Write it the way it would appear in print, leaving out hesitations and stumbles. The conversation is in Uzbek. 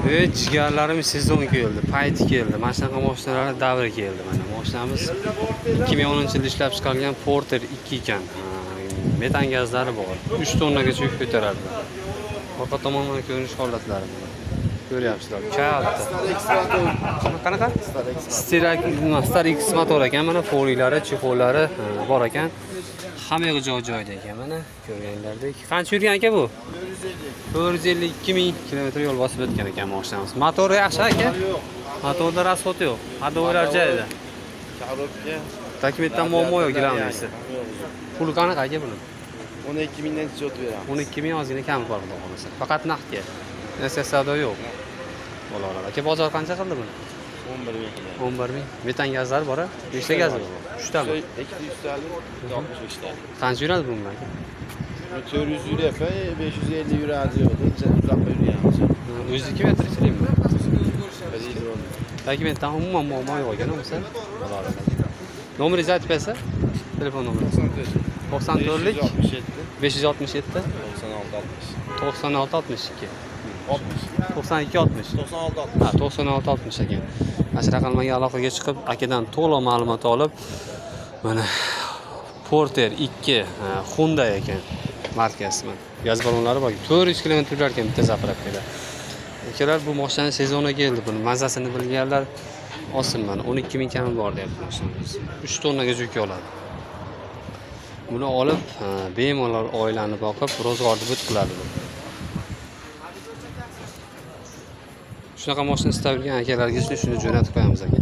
Jigarlarim sezon keldi, payti keldi. Mana shunaqa mashinalar davri keldi. Mana mashinamiz 2010-yilda ishlab chiqarilgan Porter 2 ekan. Metan gazlari bor. 3 tonnagacha yuk ko'taradi. Orqa tomondan ko'rinish holatlari. Ko'ryapsizlar. Katta. Qanaqa? Star X motor ekan. Mana foliylari, chexollari bor ekan. Hamma joyda ekan. Mana ko'rganlardek. Qancha yurgan aka bu? 452 ming kilometr yo'l bosib o'tgan ekan mashinamiz. Motori yaxshi aka? Motorda rasxot yo'q. Hadolar joyida. Korobka. Dokumentdan muammo yo'q gilamisi. Puli qanaqa aka buni? 12 mingdan chot beramiz. 12 ming ozgina kam bor xudo xolasa. Faqat naqdga. Savdo yo'q. Bo'laveradi. Aka bozor qancha qildi buni? 11 ming. 11 ming. Metan gazlar bor-a? Nechta gaz bor? 3 tami? 200 talik, 65 talik. Qancha yuradi bu aka? 400 yuradi, 550 yuradi yo'qdi. Uzoqqa yurganmiz. O'ziniki metr ishlaymi? Hidron. Dokumentdan umuman muammo yo'q ekan, bo'lsa. Bo'laveradi. Nomeringizni aytib bersa? Telefon nomeringiz. 94lik 567 96 62 92 60 ha 96 60 ekan. Mana shu raqamlarga aloqaga chiqib, akadan to'liq ma'lumot olib, mana Porter 2 Hyundai ekan markasi. Gaz ballonlari bor. 400 km yurar ekan bitta zapravkada. Akalar bu mashina sezoni keldi. Buni mazasini bilganlar olsin mana 12 ming kami bor deyapti mashinamiz. 3 tonnaga yuk oladi. Buni olib, bemalol oilani boqib, ro'zg'orni but qiladi. Shunaqa mashina istab yurgan akalarga shuni jo'natib qo'yamiz aka.